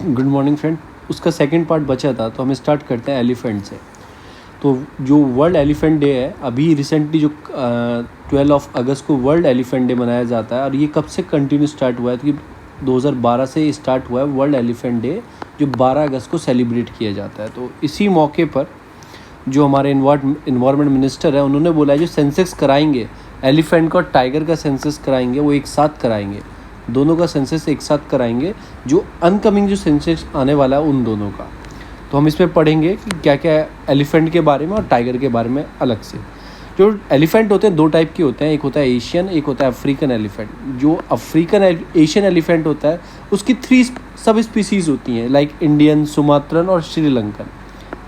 Good morning friend. उसका second part बचा था, तो हम स्टार्ट करते हैं एलिफेंट से। तो जो वर्ल्ड एलिफेंट डे है, अभी रिसेंटली जो 12 अगस्त को वर्ल्ड एलिफेंट डे मनाया जाता है। और ये कब से कंटिन्यू स्टार्ट हुआ है, तो 2012 से स्टार्ट हुआ है वर्ल्ड एलिफेंट डे, जो 12 अगस्त को सेलिब्रेट किया जाता है। तो इसी मौके पर जो हमारे इन्वायरमेंट मिनिस्टर है, उन्होंने बोला है जो सेंसस कराएंगे, एलिफेंट का और टाइगर का सेंसस कराएंगे, वो एक साथ कराएंगे, दोनों का सेंसस एक साथ कराएंगे। जो अनकमिंग जो सेंसस आने वाला है उन दोनों का, तो हम इसमें पढ़ेंगे कि क्या क्या है एलिफेंट के बारे में और टाइगर के बारे में अलग से। जो एलिफेंट होते हैं दो टाइप के होते हैं, एक होता है एशियन, एक होता है अफ्रीकन एलिफेंट। जो एशियन एलिफेंट होता है उसकी 3 सब स्पीसीज़ होती हैं, लाइक इंडियन, सुमात्रन और श्रीलंकन।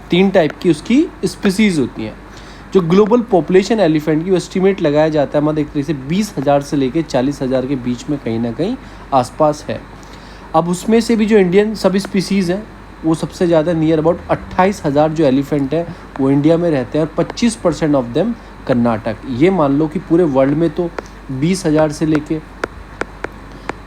3 टाइप की उसकी स्पीसीज़ होती हैं। जो ग्लोबल पॉपुलेशन एलिफेंट की वो एस्टिमेट लगाया जाता है मतलब एक तरीके से 20,000 से लेकर 40,000 के बीच में कहीं ना कहीं आसपास है। अब उसमें से भी जो इंडियन सब स्पीसीज़ हैं वो सबसे ज़्यादा, नियर अबाउट 28,000 जो एलिफेंट है वो इंडिया में रहते हैं, और 25% ऑफ देम कर्नाटक। ये मान लो कि पूरे वर्ल्ड में तो 20,000 से लेके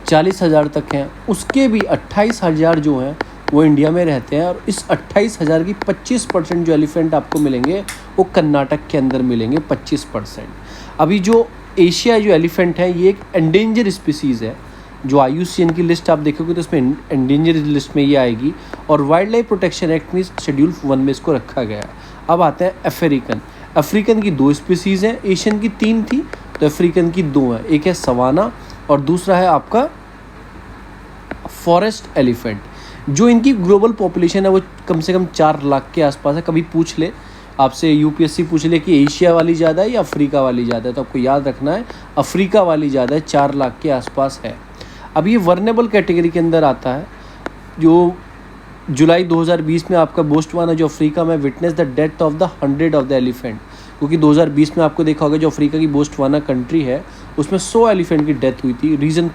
40,000 तक हैं, उसके भी 28,000 जो हैं वो इंडिया में रहते हैं। और इस 28,000 की 25% जो एलिफेंट आपको मिलेंगे वो कर्नाटक के अंदर मिलेंगे, 25%। अभी जो एशिया जो एलिफेंट है ये एक एंडेंजर स्पीसीज़ है। जो IUCN की लिस्ट आप देखोगे तो उसमें एंडेंजर लिस्ट में ये आएगी, और वाइल्ड लाइफ प्रोटेक्शन एक्ट में शेड्यूल 1 में इसको रखा गया। अब आते हैं अफ्रीकन की 2 स्पीसीज़ हैं, एशियन की 3 थी, तो अफ्रीकन की 2 हैं। एक है सवाना और दूसरा है आपका फॉरेस्ट एलिफेंट। जो इनकी ग्लोबल पॉपुलेशन है वो कम से कम 4 लाख के आसपास है। कभी पूछ ले आपसे, UPSC पूछ ले कि एशिया वाली ज़्यादा है या अफ्रीका वाली ज़्यादा है, तो आपको याद रखना है अफ्रीका वाली ज़्यादा है, 4 लाख के आसपास है। अब ये वर्नेबल कैटेगरी के अंदर आता है। जो जुलाई 2020 में आपका बोस्टवाना जो अफ्रीका में witness the death of the 100 of the elephant, क्योंकि 2020 में आपको देखा होगा जो अफ्रीका की बोस्टवाना कंट्री है उसमें 100 एलिफेंट की डेथ हुई थी। रीज़न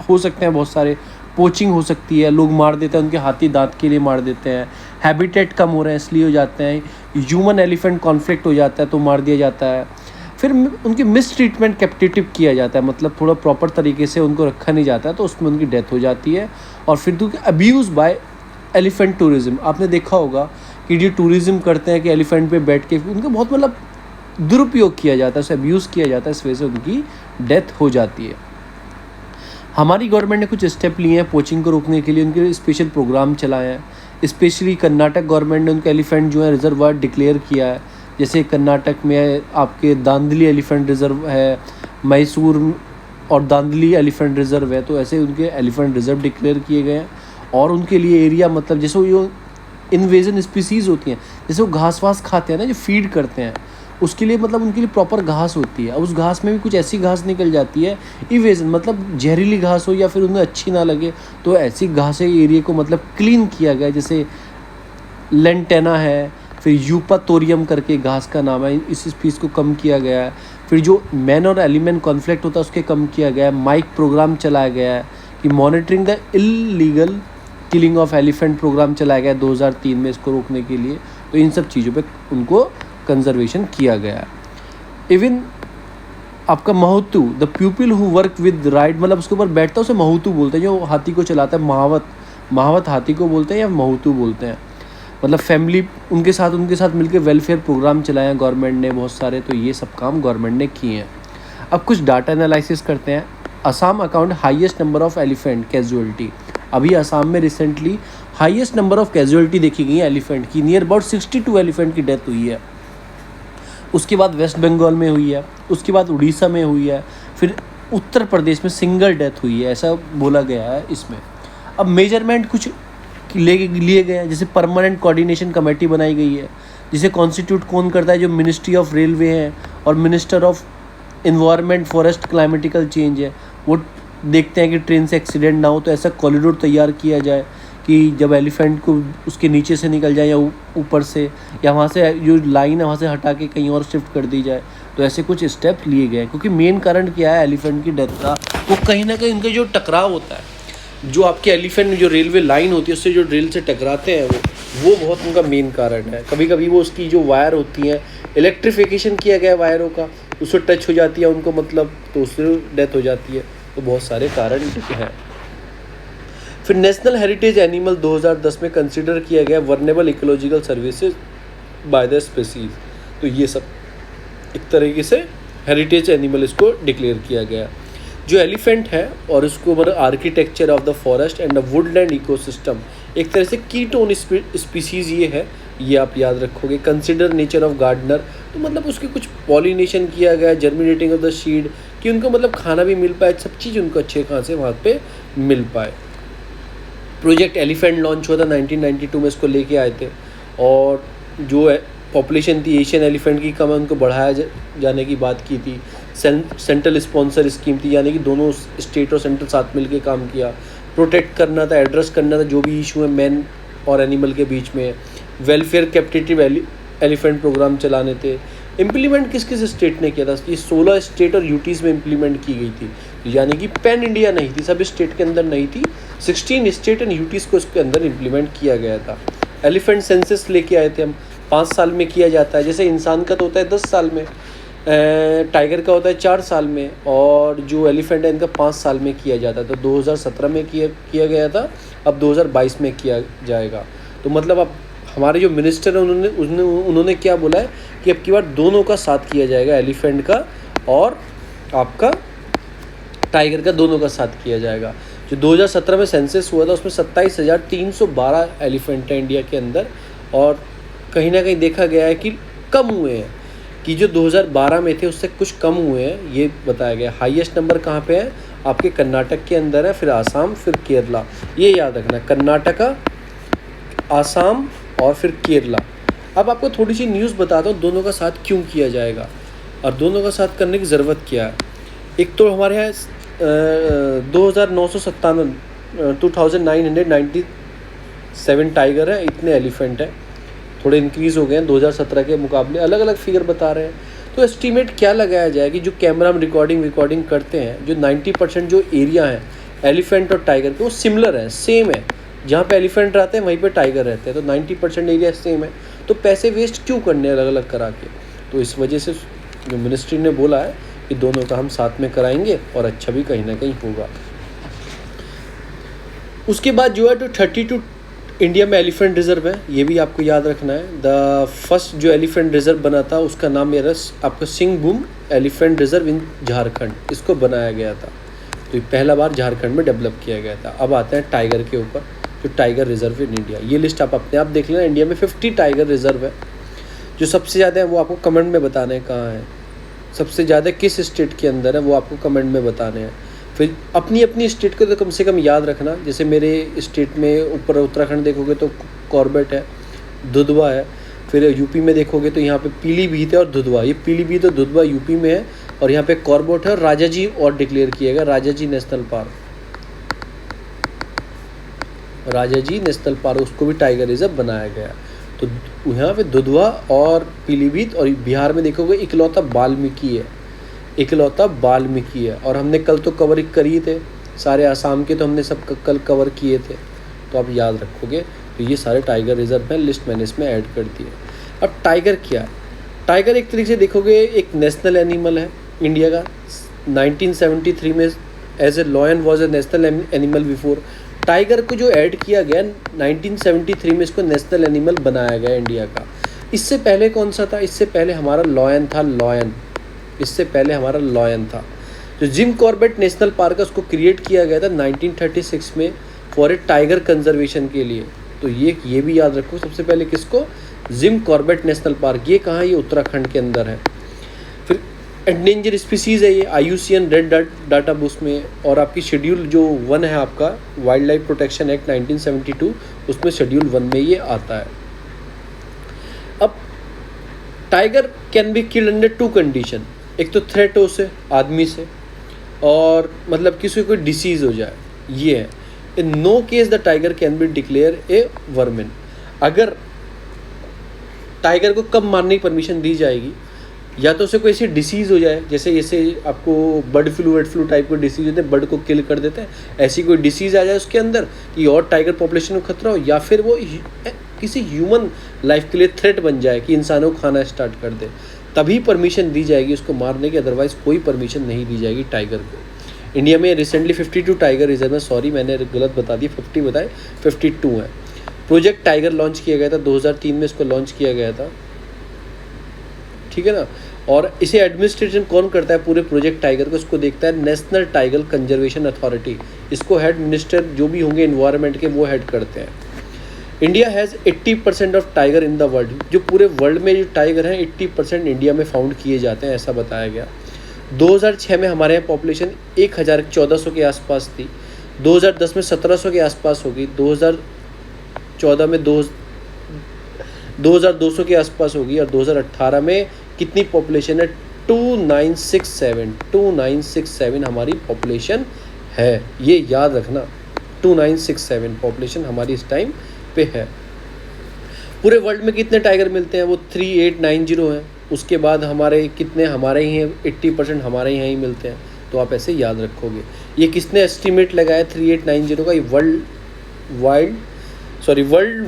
हो सकते हैं बहुत सारे, पोचिंग हो सकती है, लोग मार देते हैं, उनके हाथी दांत के लिए मार देते हैं, हैबिटेट कम हो रहे हैं इसलिए हो जाते हैं, ह्यूमन एलिफेंट कॉन्फ्लिक्ट हो जाता है तो मार दिया जाता है, फिर उनकी मिस ट्रीटमेंट कैप्टिव किया जाता है, मतलब थोड़ा प्रॉपर तरीके से उनको रखा नहीं जाता है तो उसमें उनकी डेथ हो जाती है। और फिर क्योंकि अब्यूज़ बाय एलिफेंट टूरिज़्म, आपने देखा होगा कि जो टूरिज़्म करते हैं कि एलिफेंट पे बैठ के उनका बहुत मतलब दुरुपयोग किया जाता है, उसे अब्यूज़ किया जाता है, इस वजह से उनकी डेथ हो जाती है। हमारी गवर्नमेंट ने कुछ स्टेप लिए हैं पोचिंग को रोकने के लिए, उनके स्पेशल प्रोग्राम चलाए हैं। स्पेशली कर्नाटक गवर्नमेंट ने उनके एलिफेंट जो है रिजर्वायर डिक्लेयर किया है। जैसे कर्नाटक में आपके दांदली एलिफेंट रिजर्व है, मैसूर और दांदली एलिफेंट रिजर्व है, तो ऐसे उनके एलिफेंट रिजर्व डिक्लेयर किए गए हैं। और उनके लिए एरिया, मतलब जैसे वो इन्वेजन स्पीसीज़ होती हैं, जैसे वो घास वास खाते हैं ना, जो फीड करते हैं, उसके लिए मतलब उनके लिए प्रॉपर घास होती है। उस घास में भी कुछ ऐसी घास निकल जाती है इवेजन, मतलब जहरीली घास हो या फिर उन्हें अच्छी ना लगे, तो ऐसी घास एरिया को मतलब क्लीन किया गया। जैसे लेंटेना है, फिर यूपातोरियम करके घास का नाम है, इस स्पीस को कम किया गया है। फिर जो मैन और एलिमेंट कॉन्फ्लिक्ट होता है उसके कम किया गया है। माइक प्रोग्राम चलाया गया है कि monitoring the illegal killing of elephant program चलाया गया है 2003 में इसको रोकने के लिए। तो इन सब चीज़ों पे उनको कंजर्वेशन किया गया है। इवन आपका महूतू, the people who work with ride, मतलब उसके ऊपर बैठता है उसे महूतू बोलते हैं, जो हाथी को चलाता है, महावत हाथी को बोलते हैं या महूतू बोलते हैं। मतलब फैमिली उनके साथ मिलकर वेलफेयर प्रोग्राम चलाए हैं गवर्नमेंट ने बहुत सारे, तो ये सब काम गवर्नमेंट ने किए हैं। अब कुछ डाटा एनालिसिस करते हैं। Assam account highest number of elephant casualty. अभी असम में recently highest number of casualty देखी गई है एलिफेंट की, नियर अबाउट 62 एलिफेंट की डेथ हुई है। उसके बाद वेस्ट बंगाल में हुई है, उसके बाद उड़ीसा में हुई है, फिर उत्तर प्रदेश में सिंगल डेथ हुई है, ऐसा बोला गया है इसमें। अब मेजरमेंट कुछ लिए गए हैं, जैसे परमानेंट कोऑर्डिनेशन कमेटी बनाई गई है, जिसे कॉन्स्टिट्यूट कौन करता है, जो मिनिस्ट्री ऑफ रेलवे है और minister of environment forest climatical change है, वो देखते हैं कि ट्रेन से एक्सीडेंट ना हो, तो ऐसा कॉरिडोर तैयार किया जाए कि जब एलिफेंट को उसके नीचे से निकल जाए या ऊपर से, या वहाँ से जो लाइन है वहाँ से हटा के कहीं और शिफ्ट कर दी जाए। तो ऐसे कुछ स्टेप लिए गए हैं, क्योंकि मेन कारण क्या है एलिफेंट की डेथ का, वो कहीं ना कहीं उनका जो टकराव होता है, जो आपके एलिफेंट जो रेलवे लाइन होती है उससे जो रेल से टकराते हैं वो बहुत उनका मेन कारण है। कभी कभी वो उसकी जो वायर होती है, इलेक्ट्रिफिकेशन किया गया वायरों का, उससे टच हो जाती है उनको, मतलब तो उससे डेथ हो जाती है। तो बहुत सारे कारण हैं। फिर नेशनल हेरिटेज एनिमल 2010 में कंसिडर किया गया vulnerable ecological services by the species. तो ये सब एक तरीके से हेरिटेज एनिमल इसको डिक्लेयर किया गया। जो एलिफेंट है और उसको मतलब architecture of the forest and the Woodland ecosystem, एक तरह से कीटोन स्पीसीज ये है, ये आप याद रखोगे। कंसिडर नेचर ऑफ गार्डनर, तो मतलब उसके कुछ पॉलिनेशन किया गया, जर्मिनेटिंग ऑफ द सीड, कि उनको मतलब खाना भी मिल पाए, सब चीज़ उनको अच्छे खासे वहाँ पे मिल पाए। प्रोजेक्ट एलिफेंट लॉन्च हुआ था 1992 में, इसको लेके आए थे। और जो पॉपुलेशन थी एशियन एलिफेंट की कम है, उनको बढ़ाया जाने की बात की थी। सेंट्रल स्पॉन्सर स्कीम थी, यानी कि दोनों स्टेट और सेंट्रल साथ मिलके काम किया। प्रोटेक्ट करना था, एड्रेस करना था जो भी इशू है मैन और एनिमल के बीच में। वेलफेयर कैप्टिव एलिफेंट प्रोग्राम चलाने थे। इम्प्लीमेंट किस किस स्टेट ने किया था? ये 16 स्टेट और यूटीज़ में इम्प्लीमेंट की गई थी, यानी कि पैन इंडिया नहीं थी, सब स्टेट के अंदर नहीं थी। 16 स्टेट एंड यूटीज़ को इसके अंदर इम्प्लीमेंट किया गया था। एलिफेंट सेंसस लेके आए थे हम, 5 साल में किया जाता है। जैसे इंसान का तो होता है 10 साल में, टाइगर का होता है 4 साल में, और जो एलिफेंट है इनका 5 साल में किया जाता है। तो 2017 में किया गया था, अब 2022 में किया जाएगा। तो मतलब अब हमारे जो मिनिस्टर हैं उन्होंने क्या बोला है कि अब की बार दोनों का साथ किया जाएगा, एलिफेंट का और आपका टाइगर का, दोनों का साथ किया जाएगा। जो 2017 में सेंसस हुआ था उसमें 27,312 एलिफेंट हैं इंडिया के अंदर, और कहीं ना कहीं देखा गया है कि कम हुए हैं, कि जो 2012 में थे उससे कुछ कम हुए हैं, ये बताया गया। हाईएस्ट नंबर कहाँ पे है? आपके कर्नाटक के अंदर है, फिर आसाम, फिर केरला। ये याद रखना, कर्नाटका, आसाम और फिर केरला। अब आपको थोड़ी सी न्यूज़ बताता हूँ दोनों का साथ क्यों किया जाएगा और दोनों का साथ करने की ज़रूरत क्या है। एक तो हमारे यहाँ 2997 टाइगर है, इतने एलिफेंट हैं, थोड़े इंक्रीज़ हो गए हैं 2017 के मुकाबले, अलग अलग फिगर बता रहे हैं। तो एस्टीमेट क्या लगाया जाए कि जो कैमरा में रिकॉर्डिंग करते हैं, जो 90% जो एरिया है एलिफेंट और टाइगर के वो सिमिलर है, सेम है। जहाँ पे एलिफेंट रहते हैं वहीं पे टाइगर रहते हैं, तो 90% एरिया सेम है। तो पैसे वेस्ट क्यों करने अलग अलग करा के? तो इस वजह से जो मिनिस्ट्री ने बोला है कि दोनों का हम साथ में कराएंगे और अच्छा भी कहीं ना कहीं होगा। उसके बाद जो है तो 32 इंडिया में एलिफेंट रिजर्व है, ये भी आपको याद रखना है। द फर्स्ट जो एलिफेंट रिजर्व बना था उसका नाम मेरा आपका Singhbhum elephant reserve in Jharkhand, इसको बनाया गया था। तो पहला बार झारखंड में डेवलप किया गया था। अब आते हैं टाइगर के ऊपर, जो टाइगर रिजर्व इन इंडिया, ये लिस्ट आप अपने आप देख लेना। इंडिया में 50 टाइगर रिजर्व है। जो सबसे ज़्यादा है वो आपको कमेंट में बताने हैं कहाँ है, सबसे ज़्यादा किस स्टेट के अंदर है वो आपको कमेंट में बताने हैं। फिर अपनी अपनी स्टेट को तो कम से कम याद रखना। जैसे मेरे स्टेट में ऊपर उत्तराखंड देखोगे तो कॉर्बेट है, दुधवा है। फिर यूपी में देखोगे तो यहाँ पे पीलीभीत है और दुधवा, ये पीलीभीत और दुधवा यूपी में है। और यहाँ पे कॉर्बेट है और राजाजी और डिक्लेयर किया गया, Rajaji national park, Rajaji national park, उसको भी टाइगर रिजर्व बनाया गया। तो यहाँ पे दुधवा और पीलीभीत, और बिहार में देखोगे इकलौता वाल्मीकि है, इकलौता वाल्मीकि है। और हमने कल तो कवर करी थे सारे आसाम के, तो हमने सब कल कवर किए थे, तो आप याद रखोगे। तो ये सारे टाइगर रिजर्व हैं, लिस्ट मैंने इसमें ऐड कर दी है। अब टाइगर क्या है? टाइगर एक तरीके से देखोगे एक नेशनल एनिमल है इंडिया का। 1973 में as a lion was a national animal before. Tiger को जो ऐड किया गया 1973 में, इसको नेशनल एनिमल बनाया गया इंडिया का। इससे पहले कौन सा था? इससे पहले हमारा लॉयन था, लॉयन, इससे पहले हमारा लॉयन था। जो जिम कॉर्बेट नेशनल पार्क है उसको क्रिएट किया गया था 1936 में फॉर ए टाइगर कंजर्वेशन के लिए। तो ये भी याद रखो, सबसे पहले किसको? Jim Corbett national park. ये कहाँ है? ये उत्तराखंड के अंदर है। फिर एंडेंजर स्पीसीज़ है ये IUCN रेड डाटा बुक में। और आपकी शेड्यूल जो 1 है आपका वाइल्ड लाइफ प्रोटेक्शन एक्ट 1972, उसमें शेड्यूल 1 में ये आता है। अब tiger can be killed under 2 condition. एक तो थ्रेट हो से, आदमी से, और मतलब किसी को कोई डिसीज़ हो जाए, ये है। In no case the tiger can be declare a vermin. अगर टाइगर को कब मारने की परमिशन दी जाएगी? या तो उसे कोई ऐसी डिसीज़ हो जाए, जैसे आपको बर्ड फ्लू टाइप को डिसीज़ होते हैं, बर्ड को किल कर देते हैं, ऐसी कोई डिसीज़ आ जाए उसके अंदर कि और टाइगर पॉपुलेशन को खतरा हो, या फिर वो किसी ह्यूमन लाइफ के लिए थ्रेट बन जाए कि इंसानों को खाना स्टार्ट कर दे, तभी परमिशन दी जाएगी उसको मारने की। अदरवाइज़ कोई परमिशन नहीं दी जाएगी टाइगर को। इंडिया में रिसेंटली 52 टाइगर रिजर्व है, सॉरी मैंने गलत बता दी, 50 बताए, 52 है। प्रोजेक्ट टाइगर लॉन्च किया गया था 2003 में, इसको लॉन्च किया गया था, ठीक है ना। और इसे एडमिनिस्ट्रेशन कौन करता है पूरे प्रोजेक्ट टाइगर को, इसको देखता है नेशनल टाइगर कंजर्वेशन अथॉरिटी। इसको हेड मिनिस्टर जो भी होंगे इन्वायरमेंट के वो हेड करते हैं। India has 80% of tiger in the world, जो पूरे वर्ल्ड में जो टाइगर हैं 80% इंडिया में फाउंड किए जाते हैं, ऐसा बताया गया। 2006 में हमारे यहाँ पॉपुलेशन 1400 के आसपास थी, 2010 में 1700 के आसपास होगी, 2014 में 2200 के आसपास होगी, और 2018 में कितनी पॉपुलेशन है, 2967 हमारी पॉपुलेशन है, ये याद रखना, 2967 पॉपुलेशन हमारी इस टाइम पे है। पूरे वर्ल्ड में कितने टाइगर मिलते हैं, वो 3890 हैं। उसके बाद हमारे कितने हमारे ही हैं, 80% हमारे यहाँ ही मिलते हैं, तो आप ऐसे याद रखोगे। ये किसने एस्टिमेट लगाया 3890 का, ये वर्ल्ड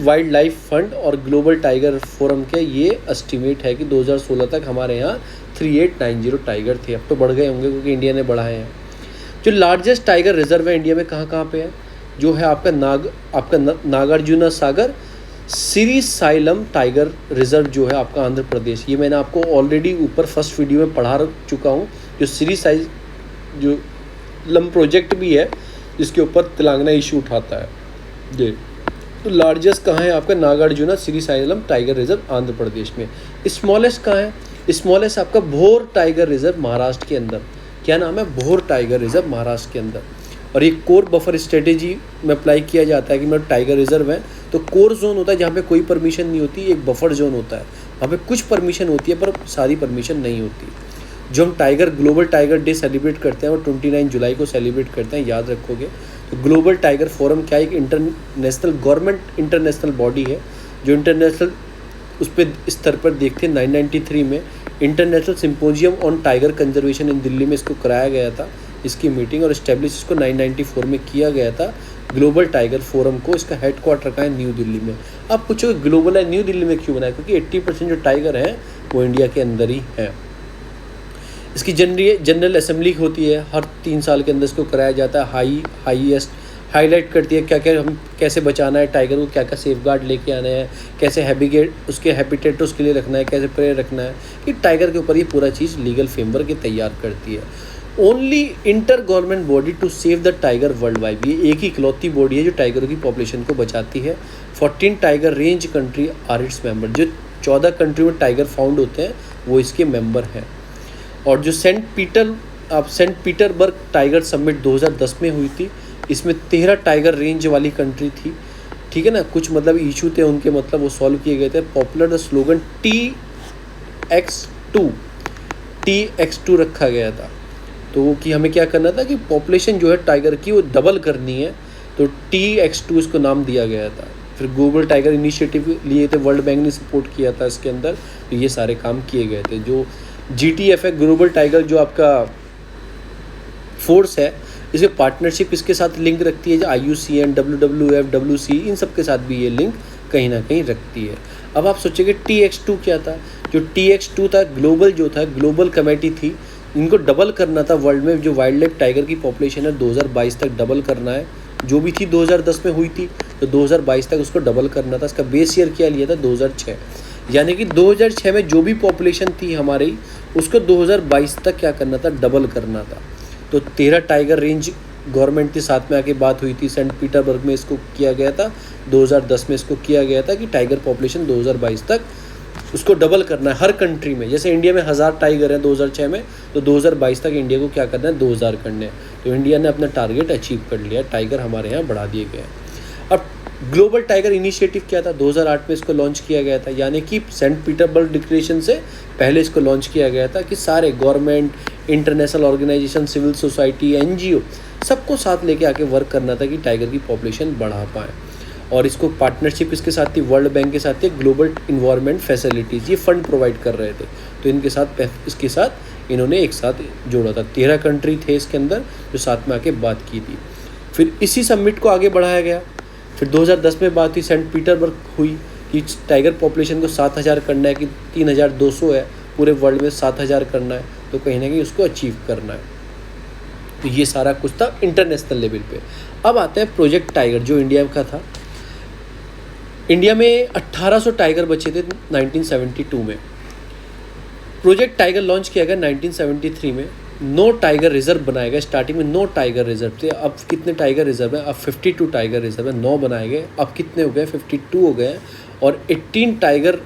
वाइल्ड लाइफ फंड और ग्लोबल टाइगर फोरम के ये एस्टिमेट है कि 2016 तक हमारे यहाँ 3890 टाइगर थे। अब तो बढ़ गए होंगे क्योंकि इंडिया ने बढ़ाए हैं। जो लार्जेस्ट टाइगर रिजर्व है इंडिया में कहाँ पे है, जो है आपका नागार्जुना सागर सिरिसाइलम टाइगर रिजर्व, जो है आपका आंध्र प्रदेश। ये मैंने आपको ऑलरेडी ऊपर फर्स्ट वीडियो में पढ़ा चुका हूँ। जो जो लम प्रोजेक्ट भी है जिसके ऊपर तेलंगाना इशू उठाता है ये। तो लार्जेस्ट कहाँ है आपका, नागार्जुना सिरिसाइलम टाइगर रिजर्व आंध्र प्रदेश में। स्मॉलेस्ट कहाँ है, स्मॉलेस्ट आपका भोर टाइगर रिजर्व महाराष्ट्र के अंदर। क्या नाम है, भोर टाइगर रिजर्व महाराष्ट्र के अंदर। और ये कोर बफर स्ट्रेटेजी में अप्लाई किया जाता है कि मतलब टाइगर रिजर्व है तो कोर जोन होता है जहाँ पे कोई परमिशन नहीं होती, एक बफर जोन होता है वहाँ पे कुछ परमिशन होती है पर सारी परमिशन नहीं होती। जो हम ग्लोबल टाइगर डे सेलिब्रेट करते हैं वो 29 जुलाई को सेलिब्रेट करते हैं, याद रखोगे। तो ग्लोबल टाइगर फोरम क्या है, एक इंटरनेशनल बॉडी है जो इंटरनेशनल उस पर स्तर पर देखते हैं। 993 में international symposium on tiger conservation in Delhi में इसको कराया गया था, इसकी मीटिंग, और इस्टेब्लिश इसको 994 में किया गया था ग्लोबल टाइगर फोरम को। इसका हेडक्वार्टर रखा है न्यू दिल्ली में। आप पूछोगे ग्लोबल है न्यू दिल्ली में क्यों बनाया, क्योंकि 80% जो टाइगर हैं वो इंडिया के अंदर ही हैं। इसकी जनरल असेंबली होती है, हर 3 साल के अंदर इसको कराया जाता है। हाईलाइट करती है क्या क्या हम कैसे बचाना है टाइगर को, क्या क्या सेफगार्ड लेके आने हैं, कैसे उसके हैबिटेट उसके लिए रखना है, कैसे प्रे रखना है, कि टाइगर के ऊपर ये पूरा चीज़ लीगल फ्रेमवर्क तैयार करती है। Only inter government body to save the tiger world wide, ये एक ही इकलौती बॉडी है जो टाइगरों की पॉपुलेशन को बचाती है। 14 tiger range country are its member, जो 14 कंट्री में टाइगर फाउंड होते हैं वो इसके मेंबर हैं। और जो सेंट पीटरबर्ग टाइगर समिट 2010 में हुई थी, इसमें 13 टाइगर रेंज वाली कंट्री थी, ठीक है ना। कुछ मतलब इशू थे उनके, मतलब वो सॉल्व किए गए थे। पॉपुलर द स्लोगन TX2 रखा गया था। तो कि हमें क्या करना था कि पॉपुलेशन जो है टाइगर की वो डबल करनी है, तो TX2 इसको नाम दिया गया था। फिर ग्लोबल टाइगर इनिशिएटिव लिए थे, वर्ल्ड बैंक ने सपोर्ट किया था इसके अंदर, तो ये सारे काम किए गए थे। जो GTF है, ग्लोबल टाइगर जो आपका फोर्स है, इसमें पार्टनरशिप इसके साथ लिंक रखती है, जो IUCN, WWF, WC, इन सब के साथ भी ये लिंक कहीं ना कहीं रखती है। अब आप सोचेंगे TX2 क्या था, जो TX2 था ग्लोबल कमेटी थी, इनको डबल करना था वर्ल्ड में जो वाइल्ड लाइफ टाइगर की पॉपुलेशन है 2022 तक डबल करना है। जो भी थी 2010 में हुई थी, तो 2022 तक उसको डबल करना था। इसका बेस ईयर क्या लिया था, 2006, यानी कि 2006 में जो भी पॉपुलेशन थी हमारी उसको 2022 तक क्या करना था, डबल करना था। तो 13 टाइगर रेंज गवर्नमेंट के साथ में आके बात हुई थी, सेंट पीटरबर्ग में इसको किया गया था, 2010 में इसको किया गया था कि टाइगर पॉपुलेशन 2022 तक उसको डबल करना है हर कंट्री में। जैसे इंडिया में 1000 टाइगर हैं 2006 में, तो 2022 तक इंडिया को क्या करना है, 2000 करने हैं। तो इंडिया ने अपना टारगेट अचीव कर लिया, टाइगर हमारे यहाँ बढ़ा दिए गए हैं। अब ग्लोबल टाइगर इनिशिएटिव क्या था, 2008 में इसको लॉन्च किया गया था, यानी कि सेंट पीटरबर्ग डिक्लेरेशन से पहले इसको लॉन्च किया गया था कि सारे government, international organisation, civil society, NGO सबको साथ लेके आके वर्क करना था कि टाइगर की पॉपुलेशन बढ़ा पाएँ। और इसको पार्टनरशिप इसके साथ थी, वर्ल्ड बैंक के साथ थी, ग्लोबल इन्वायरमेंट फैसिलिटीज़, ये फंड प्रोवाइड कर रहे थे। तो इसके साथ इन्होंने एक साथ जोड़ा था। 13 कंट्री थे इसके अंदर जो साथ में आके बात की थी। फिर इसी समिट को आगे बढ़ाया गया। फिर 2010 में बात हुई, सेंट पीटरबर्ग हुई कि टाइगर पॉपुलेशन को 7000 करना है, कि 3200 है पूरे वर्ल्ड में, 7000 करना है, तो कहीं ना कहीं उसको अचीव करना है। तो ये सारा कुछ था इंटरनेशनल लेवल पे। अब आता है प्रोजेक्ट टाइगर जो इंडिया का था। इंडिया में 1800 टाइगर बचे थे 1972 में। प्रोजेक्ट टाइगर लॉन्च किया गया 1973 में। 9 टाइगर रिजर्व बनाए गए। स्टार्टिंग में 9 टाइगर रिजर्व थे। अब कितने टाइगर रिजर्व हैं? अब 52 टाइगर रिजर्व है। 9 बनाए गए, अब कितने हो गए? 52 हो गए। और 18 टाइगर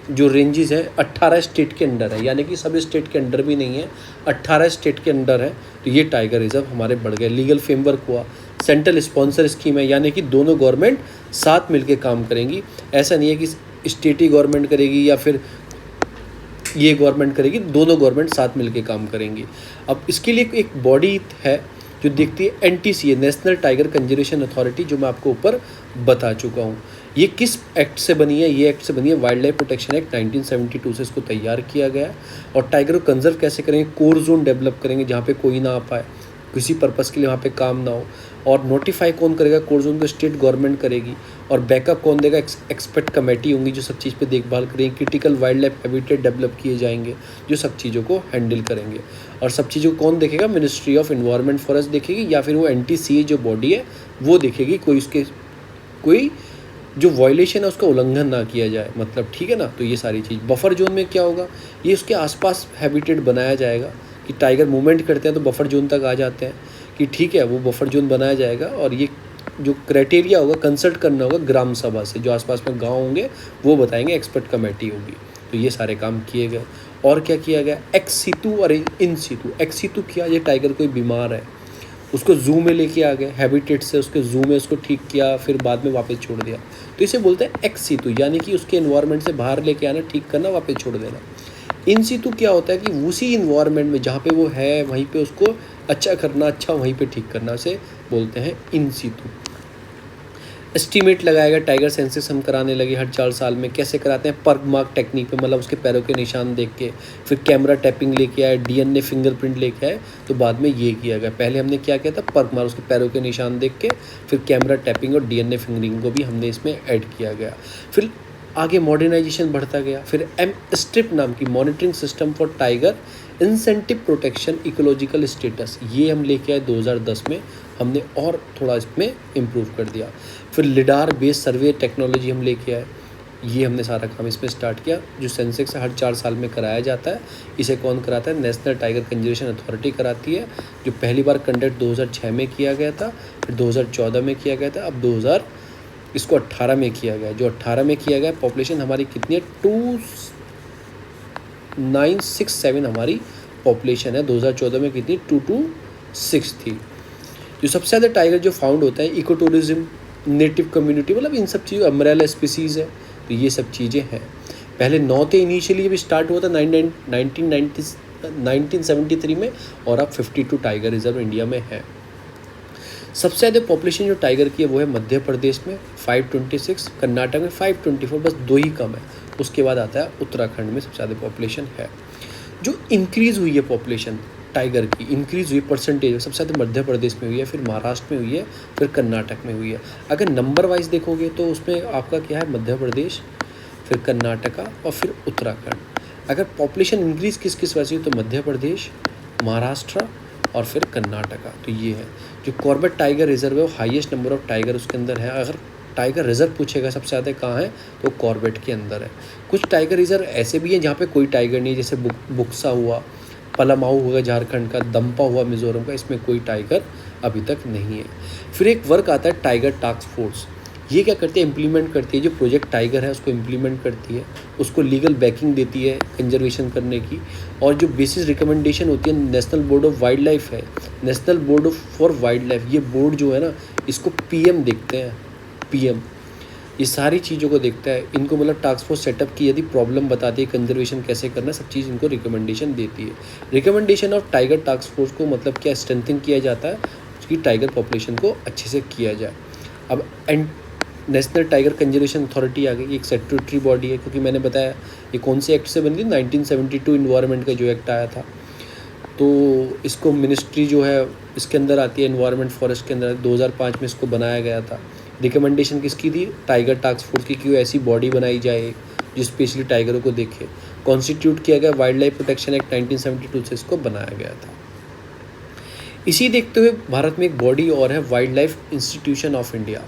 जो रेंजेस है 18 स्टेट के अंडर है, यानी कि सब स्टेट के अंडर भी नहीं है, 18 स्टेट के अंडर है। तो ये टाइगर रिजर्व हमारे बढ़ गए। लीगल फ्रेमवर्क हुआ, सेंट्रल स्पॉन्सर स्कीम है, यानी कि दोनों गवर्नमेंट साथ मिलके काम करेंगी। ऐसा नहीं है कि स्टेट ही गवर्नमेंट करेगी या फिर ये गवर्नमेंट करेगी, दोनों गवर्नमेंट साथ मिलके काम करेंगी। अब इसके लिए एक बॉडी है जो देखती है, NTCA national tiger conservation authority, जो मैं आपको ऊपर बता चुका हूँ। ये किस एक्ट से बनी है? ये एक्ट से बनी है वाइल्ड लाइफ प्रोटेक्शन एक्ट 1972 से इसको तैयार किया गया है। और टाइगर को कंजर्व कैसे करेंगे? कोर जोन डेवलप करेंगे जहाँ पे कोई ना आ पाए, किसी पर्पज़ के लिए वहाँ पे काम ना हो। और नोटिफाई कौन करेगा? कोर जोन को स्टेट गवर्नमेंट करेगी। और बैकअप कौन देगा? एक्सपर्ट कमेटी होंगी जो सब चीज़ पे देखभाल करेंगे। Critical wild life habitat develop किए जाएंगे जो सब चीज़ों को हैंडल करेंगे। और सब चीज़ों को कौन देखेगा? मिनिस्ट्री ऑफ इन्वायरमेंट फॉरेस्ट देखेगी, या फिर वो NTCA जो बॉडी है वो देखेगी, कोई जो वायलेशन है उसका उल्लंघन ना किया जाए, मतलब ठीक है ना। तो ये सारी चीज़। बफर जोन में क्या होगा? ये उसके आसपास हैबिटेट बनाया जाएगा कि टाइगर मूवमेंट करते हैं तो बफर जोन तक आ जाते हैं, कि ठीक है वो बफर जोन बनाया जाएगा। और ये जो क्राइटेरिया होगा कंसल्ट करना होगा ग्राम सभा से, जो आसपास में गांव होंगे वो बताएंगे, एक्सपर्ट कमेटी होगी। तो ये सारे काम किए गए। और क्या किया गया? एक्स सीतु और इन सीतु। एक्स सीतु किया, ये टाइगर कोई बीमार है उसको जू में लेके आ गए, हैबिटेट से उसके जू में उसको ठीक किया, फिर बाद में वापस छोड़ दिया। तो इसे बोलते हैं एक्स सीतु, यानी कि उसके इन्वायरमेंट से बाहर लेके आना, ठीक करना, वापस छोड़ देना। इन सीतु क्या होता है कि उसी इन्वायरमेंट में जहाँ पे वो है वहीं पे उसको अच्छा करना, अच्छा वहीं पे ठीक करना, से बोलते हैं इन सीतु। एस्टीमेट लगाएगा, टाइगर सेंसस हम कराने लगे हर 4 साल में। कैसे कराते हैं? पर मार्क टेक्निक पे, मतलब उसके पैरों के निशान देख के। फिर कैमरा टैपिंग लेके आए, DNA फिंगरप्रिंट लेके आए। तो बाद में ये किया गया। पहले हमने क्या किया था? पर मार्क, उसके पैरों के निशान देख के। फिर कैमरा टैपिंग और DNA फिंगरिंग को भी हमने इसमें ऐड किया गया। फिर आगे मॉडर्नाइजेशन बढ़ता गया। फिर M-STRIP नाम की monitoring system for tiger incentive protection ecological status, ये हम लेके आए 2010 में। हमने और थोड़ा इसमें इम्प्रूव कर दिया। फिर लिडार बेस्ड सर्वे टेक्नोलॉजी हम लेके आए। ये हमने सारा काम इसमें स्टार्ट किया। जो सेंसेक्स हर 4 साल में कराया जाता है, इसे कौन कराता है? नेशनल टाइगर कंजर्वेशन अथॉरिटी कराती है। जो पहली बार कंडक्ट 2006 में किया गया था, फिर 2014 में किया गया था, अब 2018 में किया गया। जो 18 में किया गया, पॉपुलेशन हमारी कितनी है? 2967 हमारी पॉपुलेशन है। 2014 में कितनी? 226 थी। जो सबसे ज़्यादा टाइगर जो फाउंड होता है, इको टूरिज्म, नेटिव कम्युनिटी, मतलब इन सब चीज़ों, अम्ब्रेला स्पीसीज़ है। तो ये सब चीज़ें हैं। पहले 9 थे इनिशियली, जब स्टार्ट हुआ था 1973 में, और अब 52 टाइगर रिजर्व इंडिया में है। सबसे ज़्यादा पॉपुलेशन जो टाइगर की है वो है मध्य प्रदेश में 526, कर्नाटक में 524, बस 2 ही कम है। उसके बाद आता है उत्तराखंड में सबसे ज़्यादा पॉपुलेशन है। जो इंक्रीज़ हुई है पॉपुलेशन टाइगर की, इंक्रीज़ हुई परसेंटेज, सबसे ज़्यादा मध्य प्रदेश में हुई है, फिर महाराष्ट्र में हुई है, फिर कर्नाटक में हुई है। अगर नंबर वाइज देखोगे तो उसमें आपका क्या है? मध्य प्रदेश, फिर कर्नाटका और फिर उत्तराखंड। अगर पॉपुलेशन इंक्रीज़ किस किस वजह से हुई तो मध्य प्रदेश, महाराष्ट्र और फिर कर्नाटका। तो ये है। जो कॉर्बेट टाइगर रिजर्व है वो हाईएस्ट नंबर ऑफ टाइगर उसके अंदर है। अगर टाइगर रिजर्व पूछेगा सबसे ज़्यादा कहाँ है, तो कॉर्बेट के अंदर है। कुछ टाइगर रिजर्व ऐसे भी हैं जहाँ पे कोई टाइगर नहीं है, जैसे बुक्सा हुआ, पलामाऊ हुआ झारखंड का, दम्पा हुआ मिज़ोरम का, इसमें कोई टाइगर अभी तक नहीं है। फिर एक वर्क आता है टाइगर टास्क फोर्स। ये क्या करती है? इम्प्लीमेंट करती है। जो प्रोजेक्ट टाइगर है उसको इम्प्लीमेंट करती है, उसको लीगल बैकिंग देती है कंजर्वेशन करने की। और जो बेसिस रिकमेंडेशन होती है, national board of wildlife है, national board for wildlife, ये बोर्ड जो है ना, इसको PM देखते हैं। PM ये सारी चीज़ों को देखता है। इनको मतलब टास्क फोर्स सेटअप की यदि प्रॉब्लम बताती है, कंजर्वेशन कैसे करना, सब चीज़ इनको रिकमेंडेशन देती है। Recommendation of tiger task force को मतलब क्या? स्ट्रेंथिंग किया जाता है, उसकी टाइगर पॉपुलेशन को अच्छे से किया जाए। अब नेशनल टाइगर कंजर्वेशन अथॉरिटी आ गई, एक स्टैट्यूटरी बॉडी है, क्योंकि मैंने बताया ये कौन से एक्ट से बनी थी? 1972 इन्वायरमेंट का जो एक्ट आया था। तो इसको मिनिस्ट्री जो है इसके अंदर आती है, इन्वायरमेंट फॉरेस्ट के अंदर। 2005 में इसको बनाया गया था। रिकमेंडेशन किसकी थी? टाइगर टास्क फोर्स की, क्यों ऐसी बॉडी बनाई जाए जो स्पेशली टाइगरों को देखे। कॉन्स्टिट्यूट किया गया वाइल्ड लाइफ प्रोटेक्शन एक्ट 1972 से इसको बनाया गया था। इसी देखते हुए भारत में एक बॉडी और है, wild life institution of India.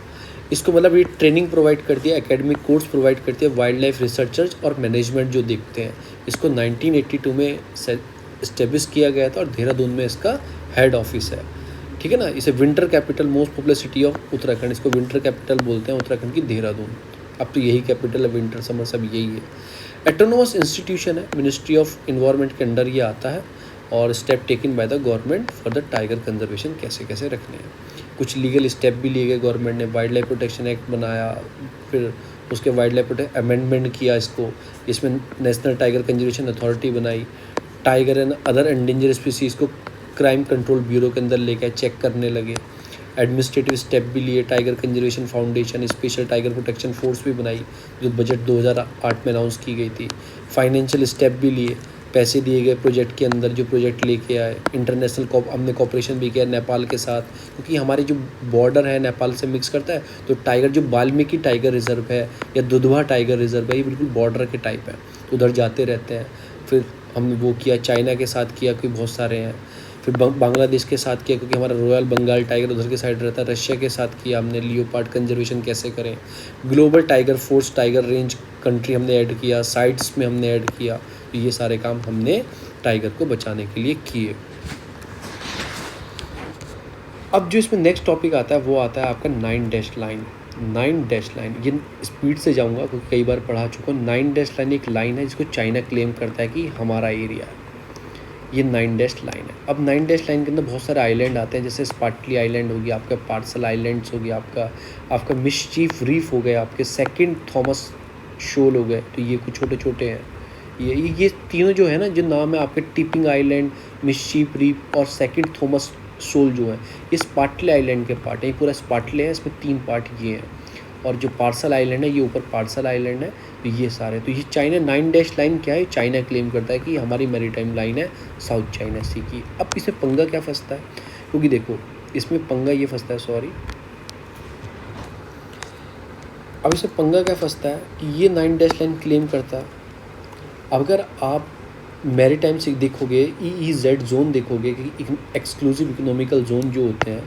इसको मतलब ये ट्रेनिंग प्रोवाइड करती है, एकेडमिक कोर्स प्रोवाइड करती है वाइल्ड लाइफ रिसर्चर्स और मैनेजमेंट जो देखते हैं। इसको 1982 में इस्टेब्लिश किया गया था और देहरादून में इसका हेड ऑफिस है, ठीक है ना। इसे winter capital, most popular city of Uttarakhand, इसको विंटर कैपिटल बोलते हैं उत्तराखंड की, देहरादून। अब तो यही कैपिटल है, विंटर समर सब यही है। एटोनोमस इंस्टीट्यूशन है, मिनिस्ट्री ऑफ इन्वायरमेंट के अंडर ये आता है। और step taken by the government for the tiger conservation, कैसे कैसे रखने हैं। कुछ लीगल स्टेप भी लिए गए गवर्नमेंट ने, वाइल्ड लाइफ प्रोटेक्शन एक्ट बनाया, फिर उसके वाइल्ड लाइफ प्रोटेक्ट अमेंडमेंट किया इसको, इसमें नेशनल टाइगर कंजर्वेशन अथॉरिटी बनाई, tiger and other endanger species को क्राइम कंट्रोल ब्यूरो के अंदर लेकर चेक करने लगे। एडमिनिस्ट्रेटिव स्टेप भी लिए, tiger conservation foundation, special tiger protection force भी बनाई जो बजट 2008 में अनाउंस की गई थी। फाइनेंशियल स्टेप भी लिए, पैसे दिए गए प्रोजेक्ट के अंदर, जो प्रोजेक्ट लेके आए। इंटरनेशनल हमने कॉपरेशन भी किया नेपाल के साथ, क्योंकि हमारे जो बॉर्डर है नेपाल से मिक्स करता है, तो टाइगर जो वाल्मीकि टाइगर रिजर्व है या दुधवा टाइगर रिजर्व है, ये बिल्कुल बॉर्डर के टाइप है, उधर जाते रहते हैं। फिर हमने वो किया, चाइना के साथ किया क्योंकि बहुत सारे हैं। फिर बांग्लादेश के साथ किया क्योंकि हमारा रॉयल बंगाल टाइगर उधर के साइड रहता है। रशिया के साथ किया हमने, लियोपार्ड कंजर्वेशन कैसे करें। Global tiger force, tiger range country हमने ऐड किया, साइट्स में हमने ऐड किया। तो ये सारे काम हमने टाइगर को बचाने के लिए किए। अब जो इसमें नेक्स्ट टॉपिक आता है वो आता है आपका 9 डैश लाइन। 9 डैश लाइन, ये स्पीड से जाऊंगा क्योंकि कई बार पढ़ा चुका हूँ। 9 डैश लाइन एक लाइन है जिसको चाइना क्लेम करता है कि हमारा एरिया है, ये 9 डैश लाइन है। अब 9 डैश लाइन के अंदर बहुत सारे आइलैंड आते हैं, जैसे स्पार्टली आइलैंड हो गया आपका, पार्सल आइलैंड्स हो गया आपका मिस्चीफ रीफ हो गया, आपके सेकंड थॉमस शोल हो गए। तो ये कुछ छोटे छोटे हैं, ये तीनों जो है ना, जो नाम है आपके, टिपिंग आइलैंड, मिस्चीफ रीफ और सेकंड थॉमस शोल जो है, ये स्पार्टले आइलैंड के पार्ट है। ये पूरा स्पार्टले है, इसमें 3 पार्ट ये हैं। और जो पार्सल आइलैंड है, ये ऊपर पार्सल आइलैंड है। तो ये सारे, तो ये चाइना 9 डैश लाइन क्या है, चाइना क्लेम करता है कि हमारी मैरीटाइम लाइन है साउथ चाइना सी की। अब इसमें पंगा क्या फंसता है, क्योंकि देखो इसमें पंगा ये फंसता है, सॉरी, अब इसमें पंगा क्या फंसता है कि ये 9 डैश लाइन क्लेम करता है। अगर आप मैरीटाइम से देखोगे, EEZ जोन देखोगे कि एक्सक्लूसिव इकोनॉमिकल जोन जो होते हैं,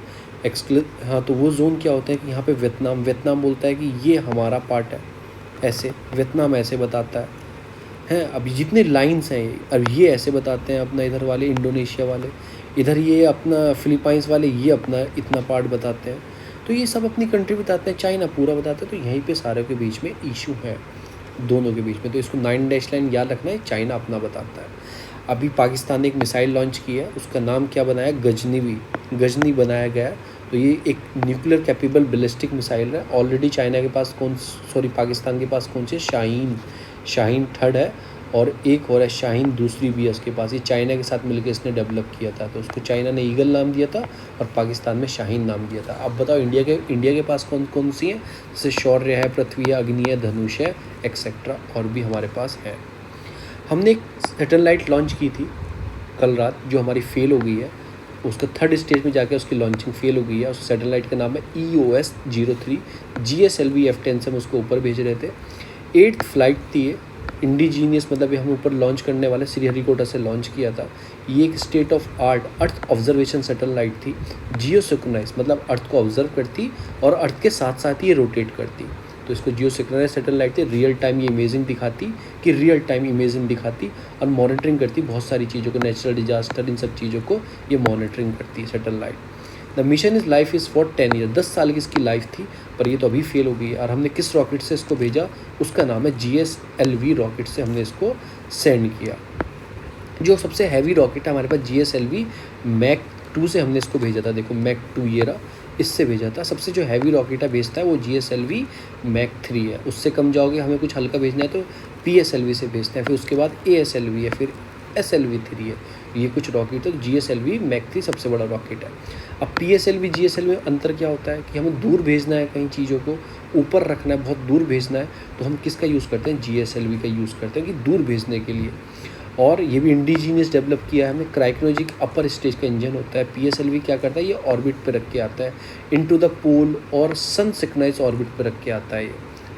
हाँ, तो वो जोन क्या होता है कि यहाँ पे वियतनाम बोलता है कि ये हमारा पार्ट है, ऐसे वियतनाम ऐसे बताता है। अब जितने लाइंस हैं, अब ये ऐसे बताते हैं अपना, इधर वाले इंडोनेशिया वाले, इधर ये अपना फिलीपाइंस वाले, ये अपना इतना पार्ट बताते हैं। तो ये सब अपनी कंट्री बताते हैं, चाइना पूरा बताते हैं। तो यहीं पे सारे के बीच में इशू है, दोनों के बीच में। तो इसको 9 डैश लाइन याद रखना है, चाइना अपना बताता है। अभी पाकिस्तान ने एक मिसाइल लॉन्च की है, उसका नाम क्या बनाया, गजनी बनाया गया है। तो ये एक न्यूक्लियर कैपेबल बैलिस्टिक मिसाइल है। ऑलरेडी चाइना के पास पाकिस्तान के पास कौन सी, शाहीन 3rd है, और एक और है शाहीन 2 भी है उसके पास। ये चाइना के साथ मिलकर इसने डेवलप किया था। तो उसको चाइना ने ईगल नाम दिया था और पाकिस्तान में शाहीन नाम दिया था। अब बताओ इंडिया के पास कौन कौन सी हैं, जैसे शौर्य है, पृथ्वी है, अग्नि है, धनुष है, एक्सेट्रा, और भी हमारे पास है। हमने एक सैटेलाइट लॉन्च की थी कल रात, जो हमारी फेल हो गई है। उसका 3rd स्टेज में जाके उसकी लॉन्चिंग फेल हो गई है। उस सैटेलाइट का नाम है EOS-03 GSLV F10 से हम उसको ऊपर भेज रहे थे। 8th फ्लाइट थी ये, इंडिजीनियस, मतलब ये हम ऊपर लॉन्च करने वाले, श्रीहरिकोटा से लॉन्च किया था। ये एक state of art earth observation satellite थी, जियो सिंक्रोनाइज, मतलब अर्थ को ऑब्जर्व करती और अर्थ के साथ साथ ये रोटेट करती। तो इसको जियो सिंक्रोनाइज सैटेलाइट थी। रियल टाइम ये इमेजिंग दिखाती और मॉनिटरिंग करती बहुत सारी चीज़ों को, नेचुरल डिजास्टर, इन सब चीज़ों को ये मॉनिटरिंग करती है satellite. The mission is life is for 10 year, 10 साल की इसकी लाइफ थी, पर ये तो अभी फेल हो गई है। और हमने किस रॉकेट से इसको भेजा, उसका नाम है GSLV रॉकेट से हमने इसको सेंड किया। जो सबसे हैवी रॉकेट है हमारे पास, GSLV मैक 2 से हमने इसको भेजा था। देखो मैक 2 ये रहा, इससे भेजा था। सबसे जो हैवी रॉकेट है भेजता है वो GSLV मैक 3 है। उससे कम जाओगे, हमें कुछ हल्का भेजना है तो PSLV से भेजते हैं। फिर उसके बाद ASLV है, फिर SLV-3 है। ये कुछ रॉकेट है। तो GSLV मैक 3 सबसे बड़ा रॉकेट है। अब PSLV GSLV में अंतर क्या होता है कि हमें दूर भेजना है, कहीं चीज़ों को ऊपर रखना है, बहुत दूर भेजना है, तो हम किसका यूज़ करते हैं, GSLV का यूज़ करते हैं कि दूर भेजने के लिए। और ये भी इंडिजीनियस डेवलप किया है हमने। क्राइक्रोलॉजिक अपर स्टेज का इंजन होता है। PSLV क्या करता है, ये ऑर्बिट पे रख के आता है, इनटू द पोल और सन सिंक्रोनाइज ऑर्बिट पे रख के आता है। ये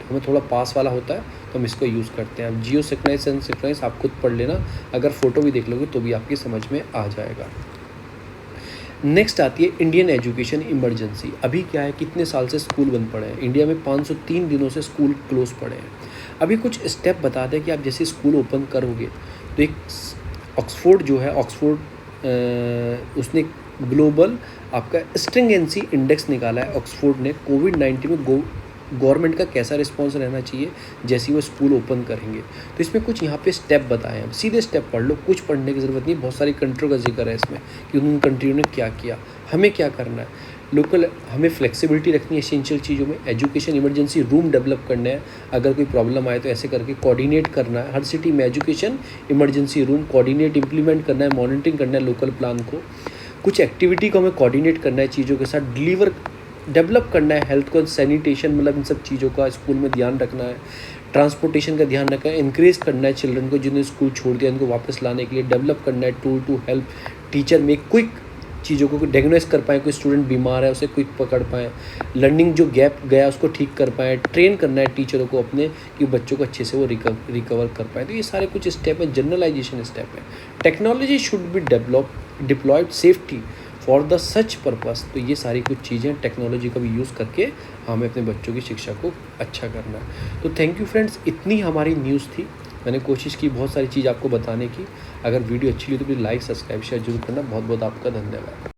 हमें थोड़ा पास वाला होता है तो हम इसको यूज़ करते हैं। अब जियो सिंक्रोनाइज, सन सिंक्रोनाइज आप खुद पढ़ लेना, अगर फोटो भी देख लोगे तो भी आपकी समझ में आ जाएगा। नेक्स्ट आती है इंडियन एजुकेशन इमरजेंसी। अभी क्या है, कितने साल से स्कूल बंद पड़े हैं इंडिया में, 503 दिनों से स्कूल क्लोज पड़े हैं। अभी कुछ स्टेप बता दें कि आप जैसे स्कूल ओपन करोगे तो एक ऑक्सफोर्ड जो है, उसने ग्लोबल आपका स्ट्रिंजेंसी इंडेक्स निकाला है ऑक्सफोर्ड ने, कोविड-19 में गवर्नमेंट का कैसा रिस्पॉन्स रहना चाहिए जैसे ही वो स्कूल ओपन करेंगे। तो इसमें कुछ यहाँ पे स्टेप बताए हैं, सीधे स्टेप पढ़ लो, कुछ पढ़ने की ज़रूरत नहीं। बहुत सारी कंट्रियों का जिक्र है इसमें कि उन कंट्रियों ने क्या किया, हमें क्या करना है। लोकल हमें फ्लेक्सिबिलिटी रखनी है एसेंशियल चीज़ों में। एजुकेशन इमरजेंसी रूम डेवलप करना है, अगर कोई प्रॉब्लम आए तो ऐसे करके कोऑर्डिनेट करना है। हर सिटी में education emergency room coordinate implement करना है, मॉनिटरिंग करना है लोकल प्लान को। कुछ एक्टिविटी को हमें कोऑर्डिनेट करना है चीज़ों के साथ, डेवलप करना है हेल्थ को, सैनिटेशन, मतलब इन सब चीज़ों का स्कूल में ध्यान रखना है। ट्रांसपोर्टेशन का ध्यान रखना है, इंक्रेज करना है चिल्ड्रन को जिन्हें स्कूल छोड़ दिया उनको वापस लाने के लिए। डेवलप करना है टूल टू हेल्प टीचर में, क्विक चीज़ों को डायग्नोस कर पाएँ, कोई स्टूडेंट बीमार है उसे क्विक पकड़ पाएँ, लर्निंग जो गैप गया उसको ठीक कर पाएँ। ट्रेन करना है टीचरों को अपने कि बच्चों को अच्छे से वो रिकवर कर पाएँ। तो ये सारे कुछ स्टेप हैं, जनरलाइजेशन स्टेप है। Technology should be diploid safety for the such purpose. तो ये सारी कुछ चीज़ें टेक्नोलॉजी का भी यूज़ करके हमें अपने बच्चों की शिक्षा को अच्छा करना है। तो थैंक यू फ्रेंड्स, इतनी हमारी न्यूज़ थी। मैंने कोशिश की बहुत सारी चीज़ आपको बताने की। अगर वीडियो अच्छी लगी तो प्लीज़ लाइक, सब्सक्राइब, शेयर जरूर करना। बहुत बहुत आपका धन्यवाद।